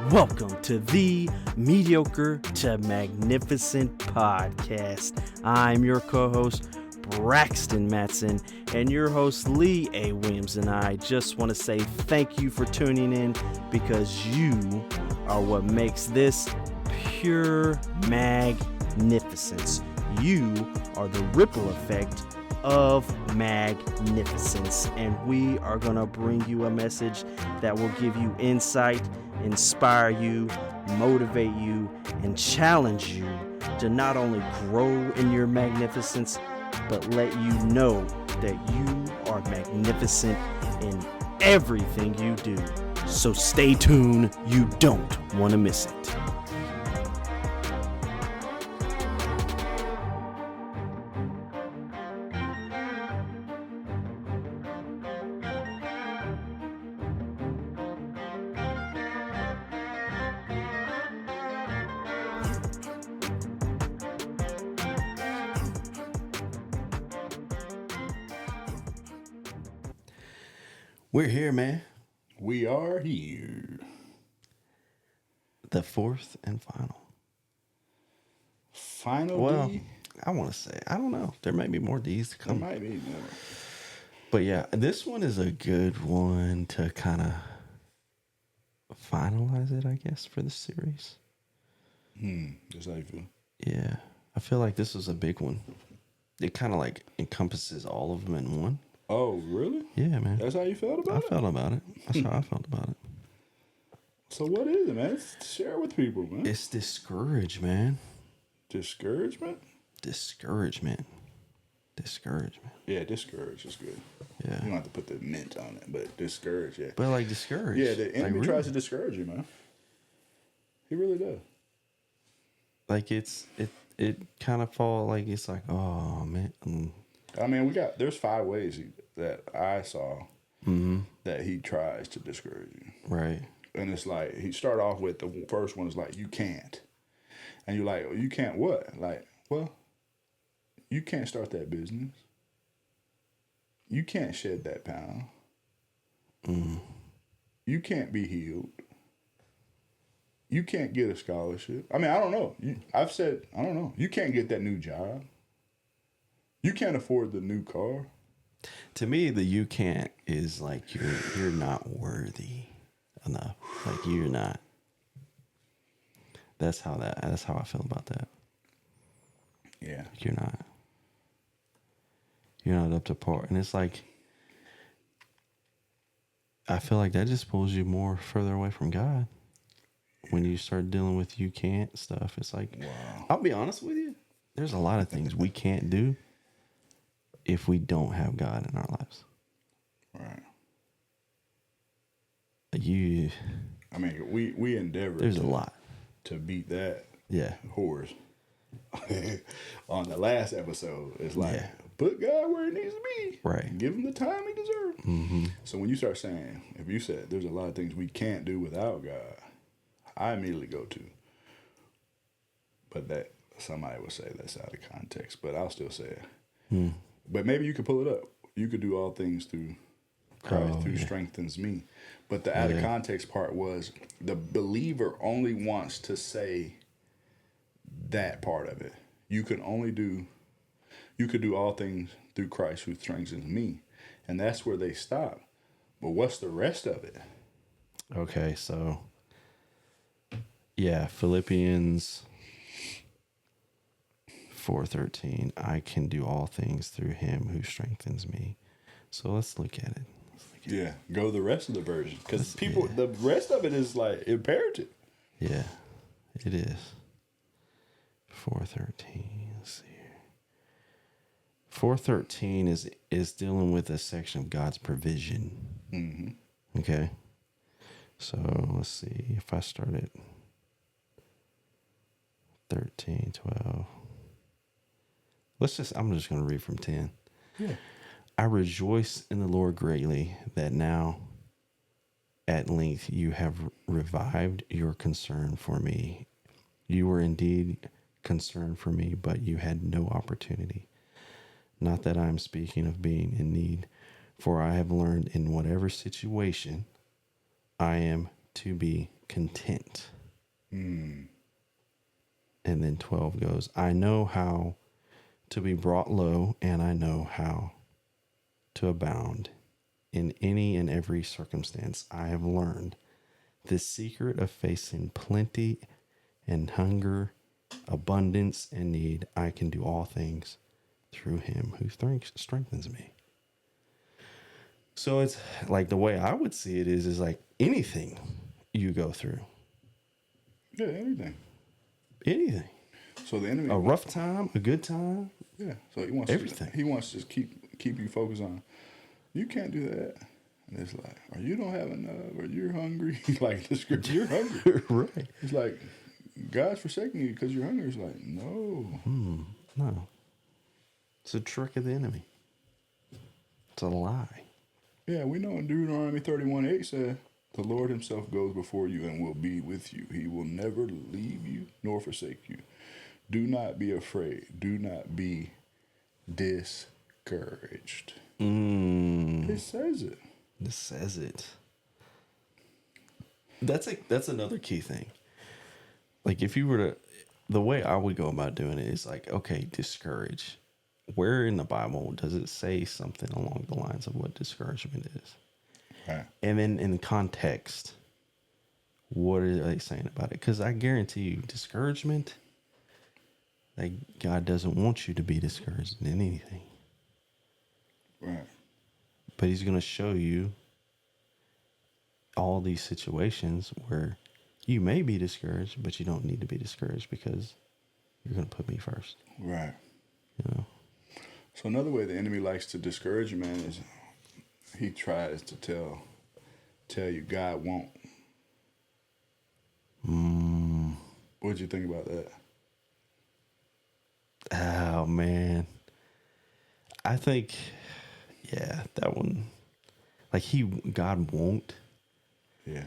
Welcome to the Mediocre to Magnificent podcast. I'm your co-host, Braxton Matson, and your host, Lee A. Williams, and I just want to say thank you for tuning in because you are what makes this pure magnificence. You are the ripple effect of magnificence, and we are going to bring you a message that will give you insight, inspire you, motivate you, and challenge you to not only grow in your magnificence, but let you know that you are magnificent in everything you do. So stay tuned, you don't want to miss it. We're here, man. We are here. The fourth and final. Final Well, D? I want to say, I don't know. There may be more D's to There come. might be more. But yeah, this one is a good one to kind of finalize it, I guess, for the series. That's how you feel. Yeah. I feel like this was a big one. It kind of like encompasses all of them in one. Oh, really? Yeah, man. That's how you felt about I it? felt about it. That's how I felt about it. So what is it, man? Share it with people, man. It's discouraged, man. Discouragement? Discouragement. Yeah, discouraged is good. Yeah. You don't have to put the mint on it, but discouraged, yeah. But like discouraged. Yeah, the enemy like, tries to discourage you, man. He really does. Like it kind of fall like it's like, oh man. I mean, there's 5 ways that I saw that he tries to discourage you. Right. And it's like, he started off with the first one is like, you can't. And you're like, well, you can't what? Like, well, you can't start that business. You can't shed that pound. You can't be healed. You can't get a scholarship. I mean, I don't know. I've said, I don't know. You can't get that new job. You can't afford the new car. To me, the you can't is like you're not worthy enough. Like you're not. That's how I feel about that. Yeah. Like you're not up to par. And it's like I feel like that just pulls you more further away from God. When you start dealing with you can't stuff, it's like, Wow. I'll be honest with you. There's a lot of things we can't do if we don't have God in our lives. Right. I mean, we endeavor. There's a lot to beat that. Yeah. Horse. On the last episode, it's like, Yeah. put God where he needs to be. Right. Give him the time he deserves. Mm-hmm. So when you start saying, if you said there's a lot of things we can't do without God, I immediately go to. But that somebody would say that's out of context, but I'll still say it. But maybe you could pull it up. You could do all things through Christ who strengthens me. But the out of context part was the believer only wants to say that part of it. You could do all things through Christ who strengthens me. And that's where they stop. But what's the rest of it? Okay, so yeah, Philippians 4:13. I can do all things through him who strengthens me. So let's look at it. Yeah, go the rest of the version. Because the rest of it is like imperative. Yeah, it is. 4:13. Let's see here. 4:13 is dealing with a section of God's provision. Mm-hmm. Okay. So let's see if I start at 13, 12. I'm just going to read from 10. Yeah. I rejoice in the Lord greatly that now at length you have revived your concern for me. You were indeed concerned for me, but you had no opportunity. Not that I am speaking of being in need, for I have learned in whatever situation I am to be content. Mm. And then 12 goes, I know how to be brought low, and I know how to abound. In any and every circumstance, I have learned the secret of facing plenty and hunger, abundance and need. I can do all things through him who strengthens me. So it's like the way I would see it is like anything you go through. Yeah, anything. Anything. So the enemy, A rough time, a good time. yeah. So he wants everything. He wants to just keep you focused on. You can't do that. And it's like, or you don't have enough, or you're hungry. Like the scripture, you're hungry. Right. It's like God's forsaking you because you're hungry. It's like, no. No. It's a trick of the enemy. It's a lie. Yeah, we know in Deuteronomy 31:8 said, the Lord himself goes before you and will be with you. He will never leave you nor forsake you. Do not be afraid. Do not be discouraged. It says it. It says it. That's another key thing. Like if you were to, the way I would go about doing it is like, okay, discourage. Where in the Bible does it say something along the lines of what discouragement is? Right. And then in context, what are they saying about it? Because I guarantee you, discouragement, like God doesn't want you to be discouraged in anything. Right. But he's going to show you all these situations where you may be discouraged, but you don't need to be discouraged because you're going to put me first. Right. You know? So another way the enemy likes to discourage a man is he tries to tell you God won't. What'd you think about that? Oh, man. I think, yeah, that one, like God won't. Yeah.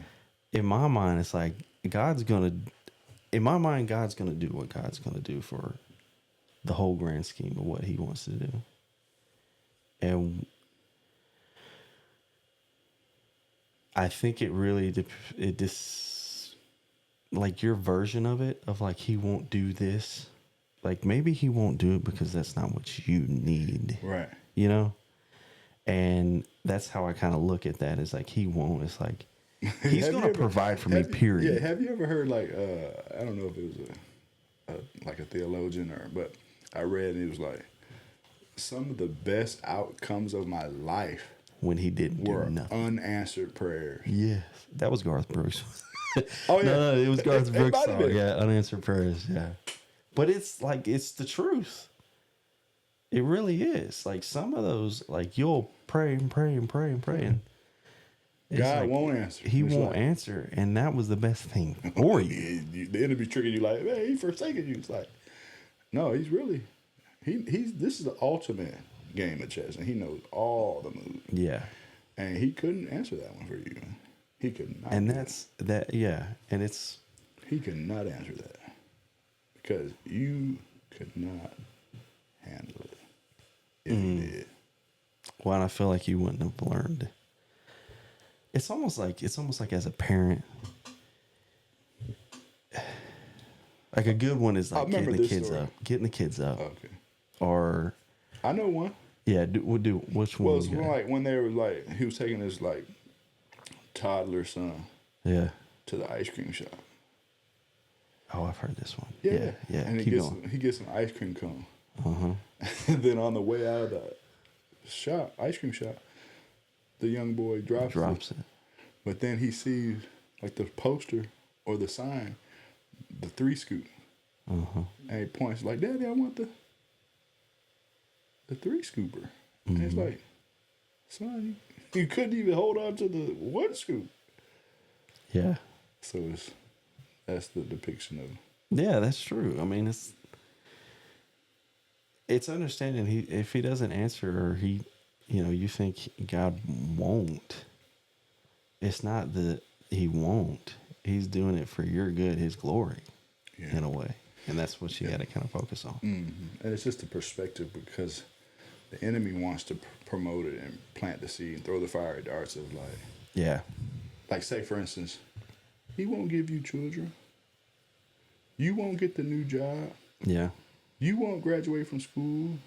In my mind, it's like God's going to do what God's going to do for the whole grand scheme of what he wants to do. And I think it really, like your version of it, of like, he won't do this. Like maybe he won't do it because that's not what you need. Right. You know? And that's how I kind of look at that. Is like, he won't. It's like, he's going to provide for me, period. Yeah. Have you ever heard like, I don't know if it was like a theologian but I read and it was like, some of the best outcomes of my life when he didn't were do nothing. Unanswered prayers. Yes. That was Garth Brooks. Oh, yeah. No, it was Garth Brooks might have song. been. Yeah, unanswered prayers. Yeah. But it's like, it's the truth. It really is. Like some of those, like you'll pray and pray and pray and pray. And God like, won't answer. He It's won't like, answer. And that was the best thing for you. The enemy tricking you like, man, he forsaken you. It's like, no, he's really, this is the ultimate game of chess, and he knows all the moves. Yeah. And he couldn't answer that one for you. He could not. And that's that. Yeah. And it's, he could not answer that because you could not handle it if he did. well, I feel like you wouldn't have learned. It's almost like as a parent, like a good one is like getting the kids up, Okay. or I know one. yeah, we'll do which one? Well, it's you got? like when they were like, he was taking his like toddler son Yeah. to the ice cream shop. Oh, I've heard this one. Yeah. Yeah. And Keep going. he gets an ice cream cone. Uh-huh. And then on the way out of the ice cream shop, the young boy drops it. But then he sees like the poster or the sign, the 3 scoop. Uh-huh. And he points like, Daddy, I want the 3 scooper. And it's like, son, you couldn't even hold on to the 1 scoop. Yeah. So that's the depiction of. Yeah, that's true. I mean, it's understanding if he doesn't answer, or you think God won't. It's not that he won't. He's doing it for your good, his glory, in a way. And that's what you got to kind of focus on. Mm-hmm. And it's just the perspective, because the enemy wants to promote it and plant the seed and throw the fiery darts of like. Yeah. Like say for instance, He won't give you children. You won't get the new job. Yeah. You won't graduate from school.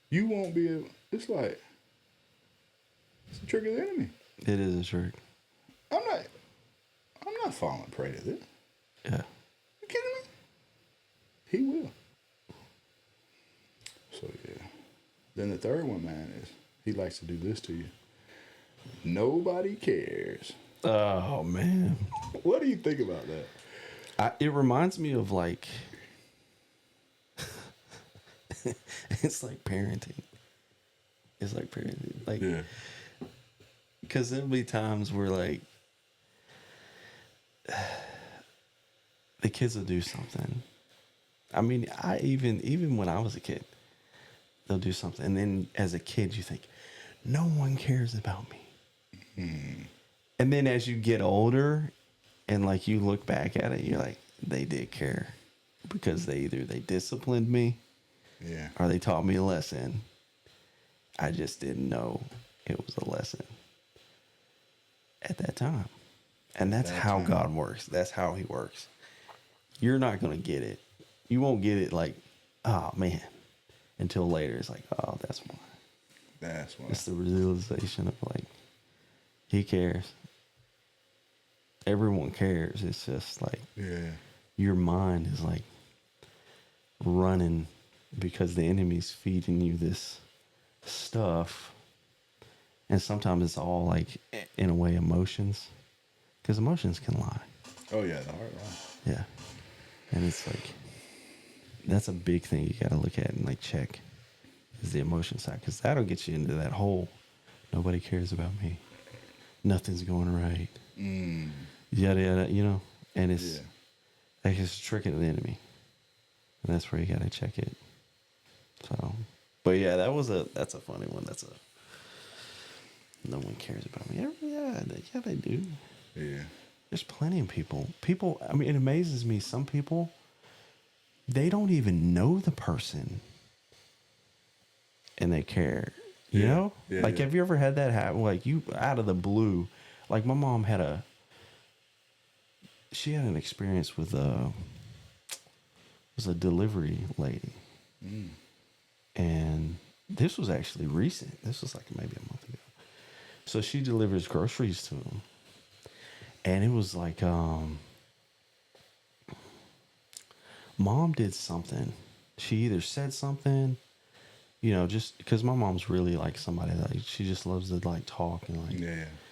You won't be able. It's like, it's a trick of the enemy. It is a trick. I'm not falling prey to this. Yeah. You kidding me? He will. So yeah. Then the third one, man, is he likes to do this to you. Nobody cares. Oh, man. What do you think about that? It reminds me of like, it's like parenting. It's like parenting. Like, Yeah. because there'll be times where like, the kids will do something. I mean, even when I was a kid, they'll do something. And then as a kid, you think, no one cares about me. And then as you get older and like you look back at it, you're like, they did care because they disciplined me, Yeah. or they taught me a lesson. I just didn't know it was a lesson at that time. And that's how God works. That's how he works. You're not going to get it. You won't get it like, oh man, until later. It's like, oh, that's why. That's why. It's the realization of like, he cares. Everyone cares. It's just like, Yeah. your mind is like running because the enemy's feeding you this stuff. And sometimes it's all like, in a way, emotions. Because emotions can lie. Oh yeah, the heart lie. Yeah. And it's like, that's a big thing you got to look at and like check is the emotion side. Because that'll get you into that whole, nobody cares about me. Nothing's going right. Yada, yada, you know. And it's like it's a trick of the enemy. And that's where you got to check it. So, but yeah, that's a funny one. No one cares about me. Yeah, they do. Yeah. There's plenty of people. I mean, it amazes me. Some people, they don't even know the person and they care. You know? Yeah, like, have you ever had that happen? Like, you, out of the blue, like my mom had she had an experience with was a delivery lady. And this was actually recent. This was like maybe a month ago. So she delivers groceries to him. And it was like, mom did something. She either said something, you know, just because my mom's really like somebody that like, she just loves to like talk and like,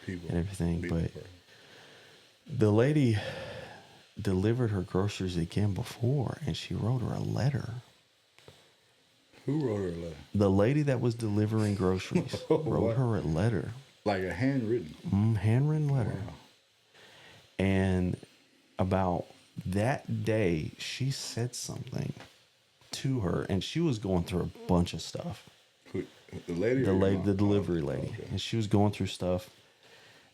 people and everything. people But first. the lady delivered her groceries again before, and she wrote her a letter. Who wrote her a letter? The lady that was delivering groceries wrote What? her a letter. Like a handwritten. Handwritten letter. Wow. And about that day, she said something to her, and she was going through a bunch of stuff. Who, the lady? The delivery lady. Okay. And she was going through stuff.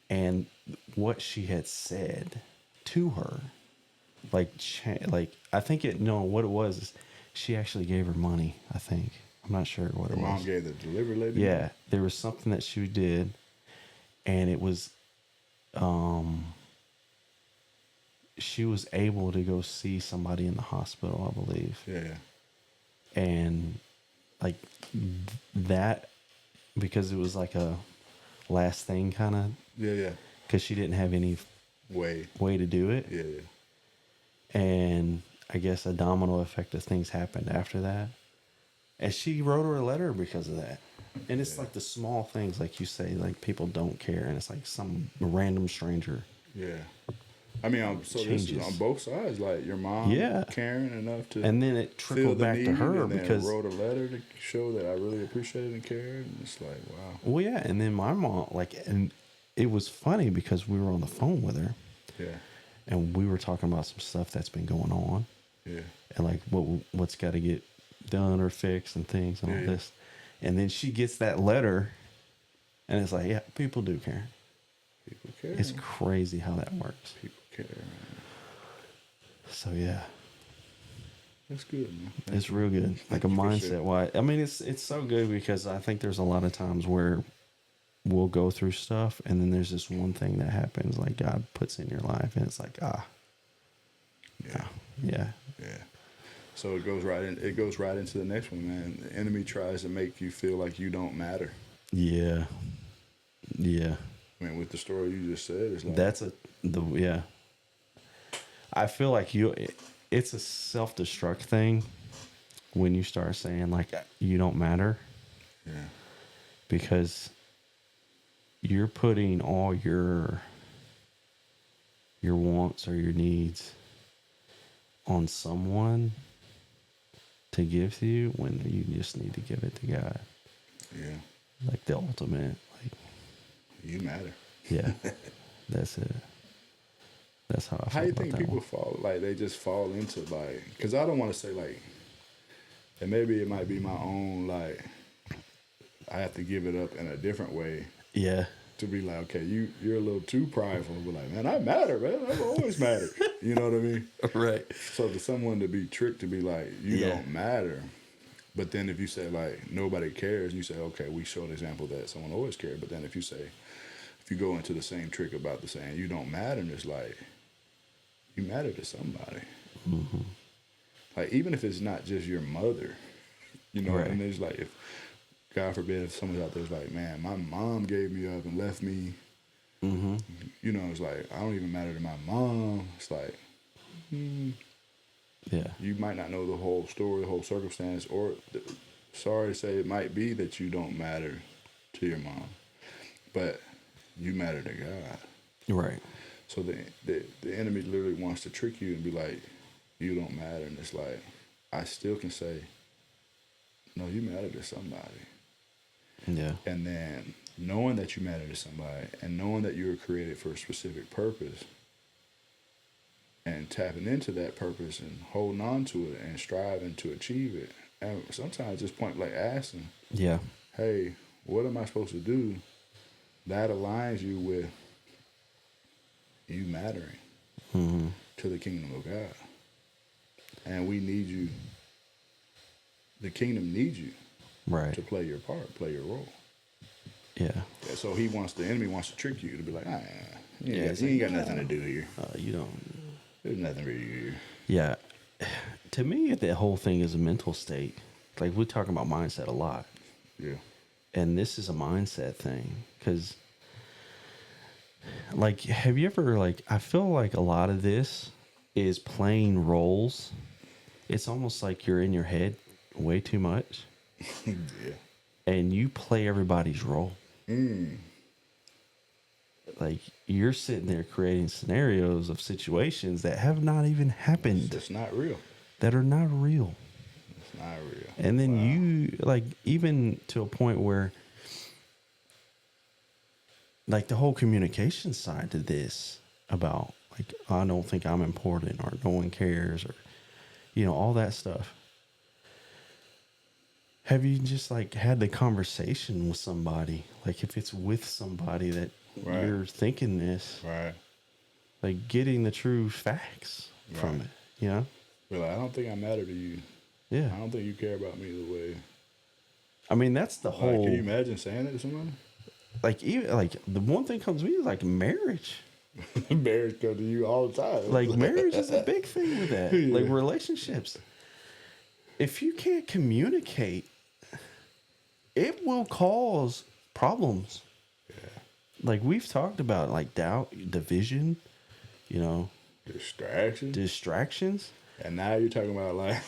And what she had said to her, like I think what it was is she actually gave her money, I think. I'm not sure what it was. Mom gave the delivery lady? Yeah. There was something that she did, and it was, she was able to go see somebody in the hospital, I believe. Yeah. And like that, because it was like a last thing kind of, Yeah. because she didn't have any Way. to do it. Yeah. And I guess a domino effect of things happened after that. And she wrote her a letter because of that. And it's like the small things, like you say, like people don't care. And it's like some random stranger. Yeah. I mean, so this is Changes. on both sides. Like your mom caring enough to And then it feel trickled the back need, to her and then because, wrote a letter to show that I really appreciated and cared. And it's like, wow. well, yeah. And then my mom, like, and it was funny because we were on the phone with her. Yeah. And we were talking about some stuff that's been going on. Yeah. And like what's got to get done or fixed and things and all this. And then she gets that letter, and it's like, yeah, people do care. People care. It's crazy how that works. People care. Man. So yeah, That's good, man. it's real good. Like a you for mindset sharing. wise. I mean, it's so good because I think there's a lot of times where we'll go through stuff, and then there's this one thing that happens, like God puts in your life, and it's like, yeah. So it goes right in. It goes right into the next one, man. The enemy tries to make you feel like you don't matter. Yeah. I mean, with the story you just said, it's like I feel like it's a self-destruct thing when you start saying like you don't matter. Yeah. Because you're putting all your wants or your needs on someone to give to you when you just need to give it to God. Yeah. Like the ultimate, like you matter. Yeah. That's it. That's how I feel. How you about think that people one. fall? Like they just fall into like, because I don't want to say like, and maybe it might be my own like, I have to give it up in a different way. Yeah. To be like, okay, you're a little too prideful, but like, man, I matter, man. I've always mattered. You know what I mean? Right. So for someone to be tricked to be like, you don't matter, but then if you say like nobody cares, you say, okay, we show an example that someone always cared. But then if you go into the same trick about the saying you don't matter, and it's like you matter to somebody. Mm-hmm. Like even if it's not just your mother, you know, Right. and it's like if God forbid if someone out there's like, man, my mom gave me up and left me. Mm-hmm. You know, it's like I don't even matter to my mom. It's like, Yeah. you might not know the whole story, the whole circumstance, or sorry to say, it might be that you don't matter to your mom, but you matter to God. Right. So the enemy literally wants to trick you and be like, you don't matter, and it's like I still can say, no, you matter to somebody. Yeah. And then knowing that you matter to somebody and knowing that you were created for a specific purpose and tapping into that purpose and holding on to it and striving to achieve it. And sometimes just point like asking, Yeah. hey, what am I supposed to do that aligns you with you mattering to the kingdom of God? And we need you. The kingdom needs you. Right. To play your part, play your role. Yeah. Yeah, so the enemy wants to trick you to be like, you it's ain't like, got nothing to do here. You don't. There's nothing for you here. Yeah. To me, the whole thing is a mental state. Like we're talking about mindset a lot. Yeah. And this is a mindset thing. Because, like, have you ever, like, I feel like a lot of this is playing roles. It's almost like you're in your head way too much. Yeah. And you play everybody's role. Like you're sitting there creating scenarios of situations that have not even happened. It's not real. That are not real. It's not real. And then you like even to a point where like the whole communication side to this about like I don't think I'm important or no one cares or all that stuff. Have you just like had the conversation with somebody? Like if it's with somebody that you're thinking this, right? Like getting the true facts from it, Well, I don't think I matter to you. Yeah. I don't think you care about me the way. I mean, that's the whole. Can you imagine saying that to somebody? Like even like the one thing comes to me is like marriage. Marriage comes to you all the time. Like marriage is a big thing with that. Yeah. Like relationships. If you can't communicate, it will cause problems. Yeah. Like we've talked about, like doubt, division, distractions. And now you're talking about like,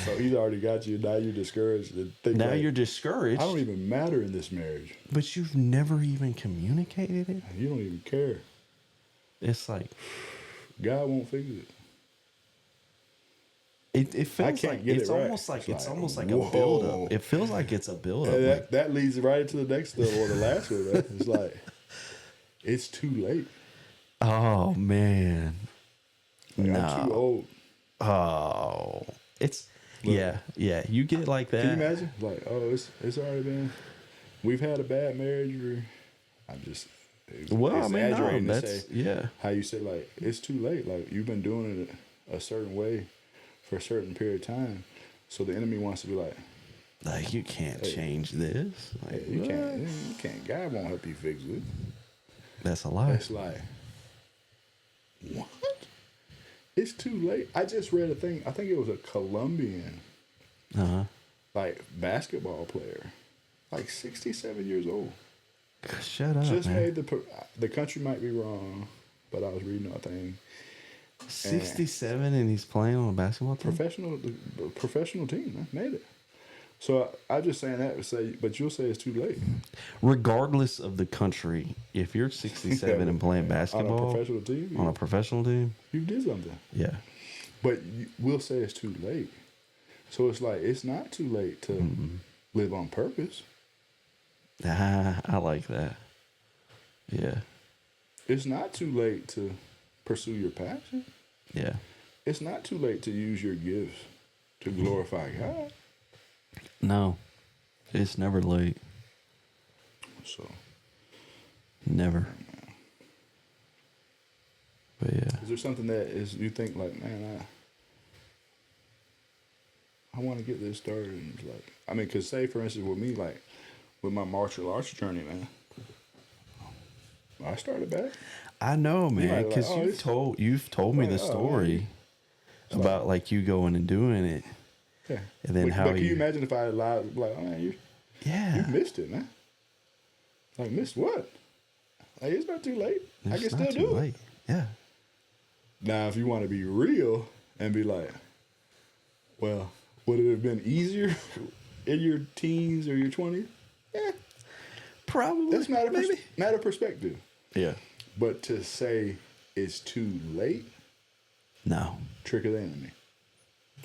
so he's already got you. Now you're discouraged. Now like, you're discouraged. I don't even matter in this marriage. But you've never even communicated it. You don't even care. It's like God won't fix it. It feels like it's almost like it's almost like a buildup. It feels like it's a buildup. That leads right into the next or the last one. Man. It's like it's too late. Oh man, like, I'm too old. Oh, it's yeah. You get like that. Can you imagine? Like, it's already been. We've had a bad marriage. Or I'm just. Well, I mean, no, that's how you say like it's too late. Like you've been doing it a certain way for a certain period of time, so the enemy wants to be like, Like, you can't change this. Like, You can't. God won't help you fix it. That's a lie. It's like, what? It's too late. I just read a thing. I think it was a Colombian, like, basketball player, like 67 years old. Shut up, Just man. made the country might be wrong, but I was reading a thing. 67 and he's playing on a basketball team? Professional team, man, made it. So I'm just saying that to say, but you'll say it's too late. Regardless of the country, if you're 67 and playing basketball on a professional team, you did something. Yeah. But we'll say it's too late. So it's like, it's not too late to live on purpose. I like that. Yeah. It's not too late to pursue your passion. Yeah. It's not too late to use your gifts to glorify God. No. It's never late. So. Never. But yeah. Is there something that is you think like, man, I want to get this started? And it's like, I mean, because say, for instance, with me, like, with my martial arts journey, man, I started back. I know, man, because like, you've told me the story about like you going and doing it. Yeah. And then but can you imagine if I had lied, like, oh man, you missed it, man. Like, missed what? Like, it's not too late. I can still do it. Yeah. Now, if you want to be real and be like, well, would it have been easier in your teens or your 20s? Yeah. Probably. That's matter of perspective. Yeah. But to say it's too late, no. Trick of the enemy.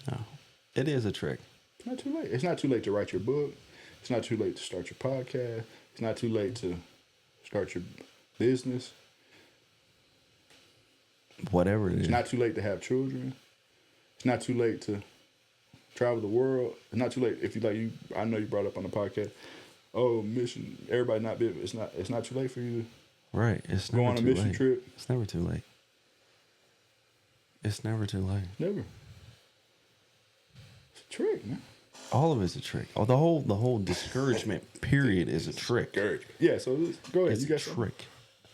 No. It is a trick. It's not too late. It's not too late to write your book. It's not too late to start your podcast. It's not too late to start your business. Whatever it is. It's not too late to have children. It's not too late to travel the world. It's not too late if I know you brought up on the podcast. Oh, mission. Everybody not big. It's not too late for you to It's go on a mission trip. It's never too late. It's never too late. Never. It's a trick, man. All of it's a trick. Oh, the whole discouragement period is a trick. Yeah. So go ahead. It's you got a trick,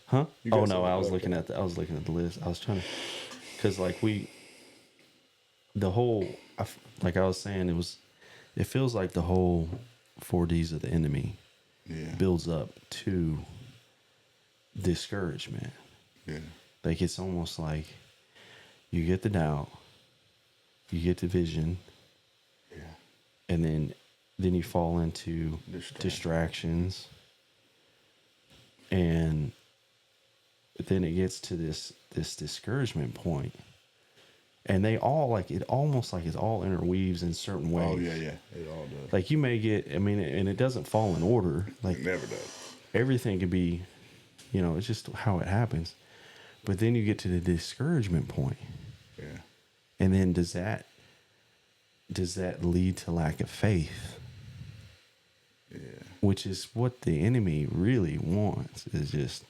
huh? Oh no, I was looking at the list. I was trying to, because like like I was saying, it feels like the whole 4Ds of the enemy builds up to discouragement. Yeah. Like it's almost like you get the doubt, you get the vision, and then you fall into distractions, and then it gets to this discouragement point, and they all it almost like it all interweaves in certain ways. Oh yeah, it all does. Like you may get, and it doesn't fall in order. Like it never does. Everything could be, it's just how it happens. But then you get to the discouragement point. Yeah. And then does that lead to lack of faith? Yeah. Which is what the enemy really wants, is just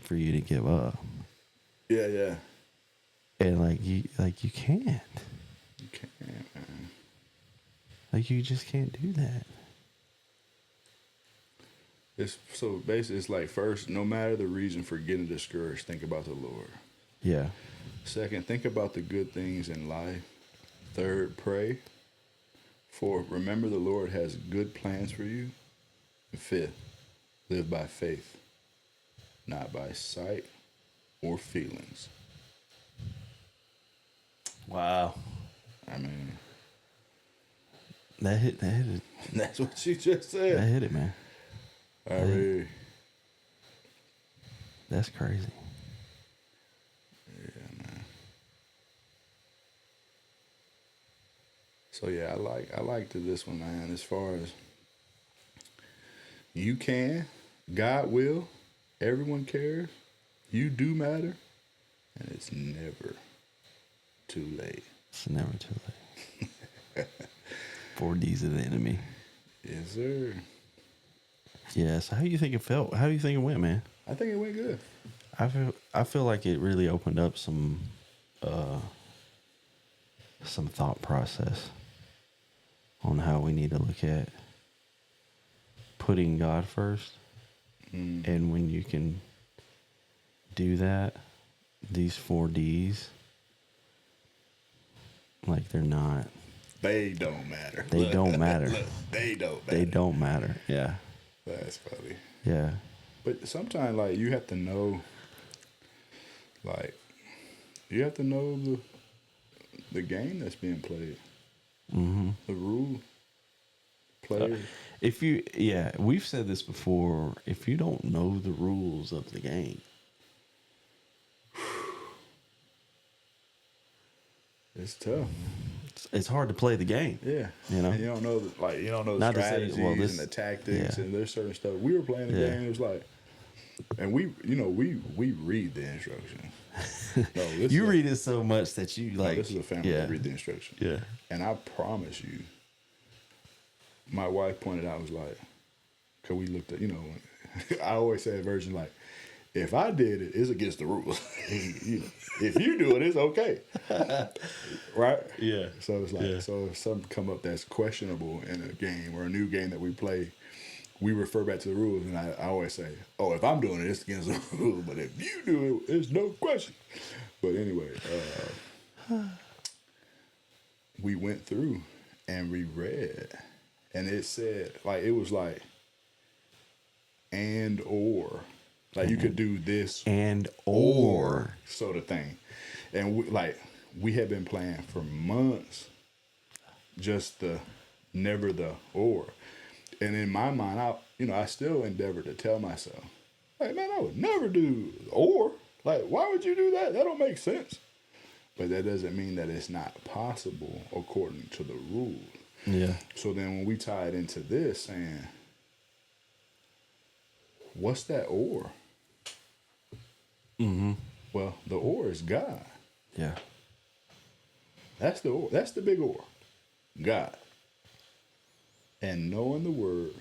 for you to give up. Yeah. And you can't. You can't, man. Like you just can't do that. So basically it's like, first, no matter the reason for getting discouraged, think about the Lord. Yeah. Second, think about the good things in life. Third, pray. Fourth, remember the Lord has good plans for you. And fifth, live by faith, not by sight or feelings. Wow. I mean, that hit it. That's what you just said. That hit it, man. I mean, that's crazy. Yeah, man. So yeah, I liked this one, man. As far as you can, God will, everyone cares, you do matter, and it's never too late. It's never too late. 4Ds of the enemy. Yes, sir. Yeah, so how do you think it felt? How do you think it went, man? I think it went good. I feel like it really opened up some thought process on how we need to look at putting God first. And when you can do that, these 4 Ds, like they don't matter. They don't matter. Look, they don't matter. Yeah. That's funny. Yeah. But sometimes, like, you have to know, the game that's being played. Mm-hmm. The rule. Players. We've said this before. If you don't know the rules of the game, it's tough. It's hard to play the game. Yeah, you know, and you don't know the strategies and the tactics, and there's certain stuff. We were playing the game. It was like, and we read the instructions. No, you read it so much that you like. This is a family that read the instructions. Yeah, and I promise you, my wife pointed out, was like, because we looked at, I always say a version like, if I did it, it's against the rules. If you do it, it's okay. Right? Yeah. So it's like, so if something come up that's questionable in a game or a new game that we play, we refer back to the rules. And I always say, oh, if I'm doing it, it's against the rules. But if you do it, it's no question. But anyway, we went through and we read. And it said, like, it was like, and or. Like, you could do this and or sort of thing. And we had been playing for months, just never the or. And in my mind, I still endeavor to tell myself, like, man, I would never do or. Like, why would you do that? That don't make sense. But that doesn't mean that it's not possible according to the rules. Yeah. So then when we tie it into this, saying, what's that or? Mm-hmm. Well, the or is God. Yeah. That's the or. That's the big or. God. And knowing the word,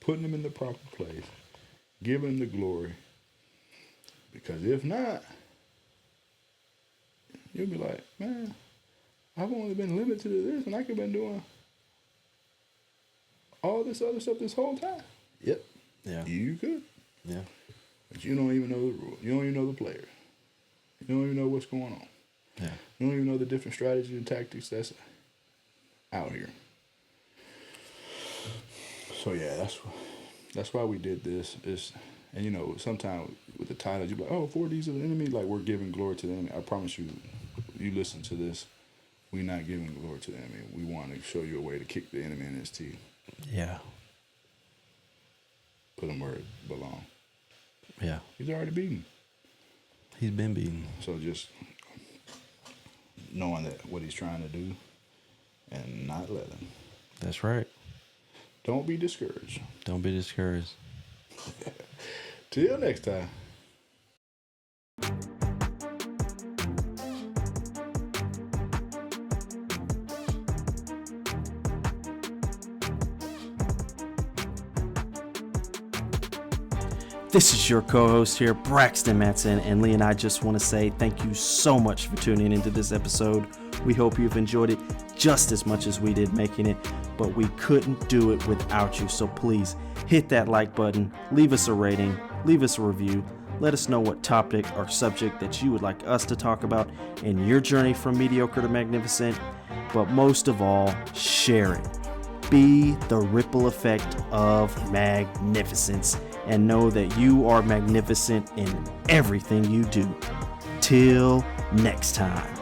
putting him in the proper place, giving him the glory. Because if not, you'll be like, man, I've only been limited to this, and I could have been doing all this other stuff this whole time. Yep. Yeah. You could. Yeah. But you don't even know the rules. You don't even know the players. You don't even know what's going on. Yeah. You don't even know the different strategies and tactics that's out here. So yeah, that's why we did this. And sometimes with the titles, you're like, oh, 4 Ds of the enemy, like we're giving glory to the enemy. I promise you, you listen to this, we're not giving glory to the enemy. We want to show you a way to kick the enemy in his teeth. Yeah. Put him where it belongs. Yeah. He's already beaten. He's been beaten. So just knowing that what he's trying to do and not let him. That's right. Don't be discouraged. Don't be discouraged. Till next time. This is your co-host here, Braxton Matson, and Lee and I just want to say thank you so much for tuning into this episode. We hope you've enjoyed it just as much as we did making it, but we couldn't do it without you. So please hit that like button, leave us a rating, leave us a review. Let us know what topic or subject that you would like us to talk about in your journey from mediocre to magnificent. But most of all, share it. Be the ripple effect of magnificence and know that you are magnificent in everything you do. Till next time.